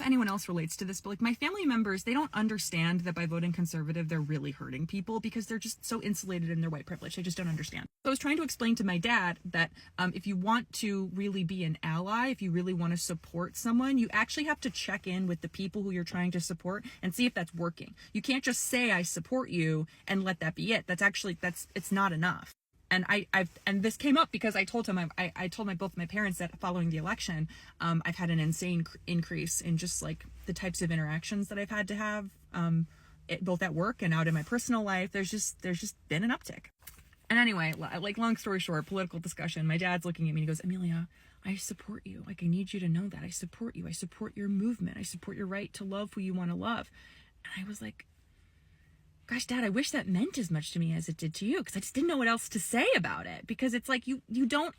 if anyone else relates to this, but like my family members, they don't understand that by voting conservative, they're really hurting people because they're just so insulated in their white privilege. They just don't understand. So I was trying to explain to my dad that if you want to really be an ally, if you really want to support someone, you actually have to check in with the people who you're trying to support and see if that's working. You can't just say, I support you and let that be it. It's not enough. And and this came up because I told him, I told both my parents that following the election, I've had an insane increase in just like the types of interactions that I've had to have, both at work and out in my personal life. There's just been an uptick. And anyway, like long story short, political discussion, my dad's looking at me and he goes, Amelia, I support you. Like, I need you to know that I support you. I support your movement. I support your right to love who you want to love. And I was like, gosh, Dad, I wish that meant as much to me as it did to you, because I just didn't know what else to say about it. Because it's like you don't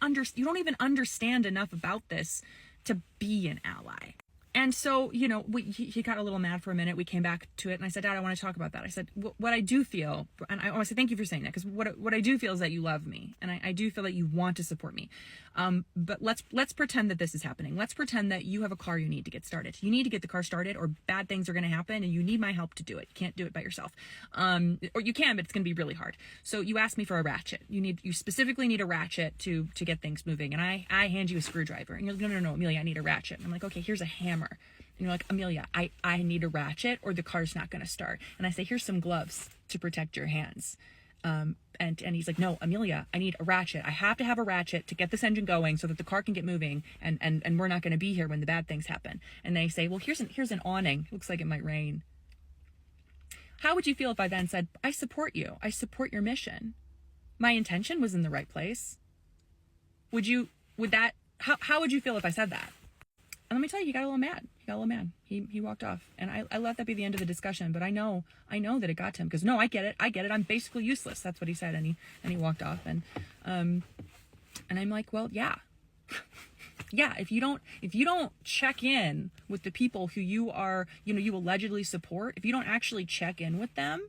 even understand enough about this to be an ally. And so, you know, he got a little mad for a minute. We came back to it, and I said, Dad, I want to talk about that. I said, what I do feel, and I want to say thank you for saying that, because what I do feel is that you love me, and I do feel that you want to support me. But let's pretend that this is happening. Let's pretend that you have a car you need to get started. You need to get the car started, or bad things are going to happen, and you need my help to do it. You can't do it by yourself. Or you can, but it's going to be really hard. So you ask me for a ratchet. You specifically need a ratchet to get things moving. And I hand you a screwdriver, and you're like, no, Amelia, I need a ratchet. And I'm like, okay, here's a hammer. And you're like, Amelia, I need a ratchet or the car's not going to start. And I say, here's some gloves to protect your hands. And he's like, no, Amelia, I need a ratchet. I have to have a ratchet to get this engine going so that the car can get moving and we're not going to be here when the bad things happen. And they say, well, here's an awning. Looks like it might rain. How would you feel if I then said, I support you. I support your mission. My intention was in the right place. How would you feel if I said that? And let me tell you, he got a little mad. He walked off, and I let that be the end of the discussion. But I know that it got to him, because no, I get it. I'm basically useless. That's what he said, and he walked off. And I'm like, well, yeah, yeah. If you don't check in with the people who you allegedly support, if you don't actually check in with them,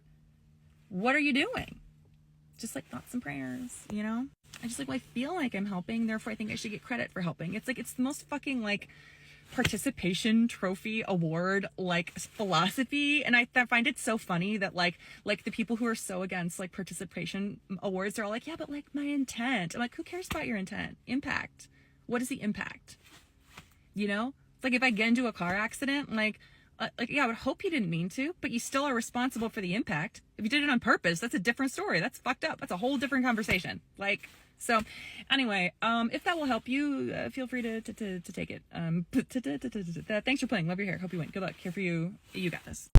what are you doing? Just like thoughts and prayers, you know? I just I feel like I'm helping, therefore I think I should get credit for helping. It's the most fucking participation trophy award philosophy, and I find it so funny that like the people who are so against participation awards are all like, yeah, but my intent. I'm like, who cares about your intent? Impact. What is the impact? You know, it's if I get into a car accident, yeah, I would hope you didn't mean to, but you still are responsible for the impact. If you did it on purpose, that's a different story. That's fucked up. That's a whole different conversation. So anyway, if that will help you, feel free to take it. Thanks for playing. Love your hair. Hope you win. Good luck. Here for you. You got this.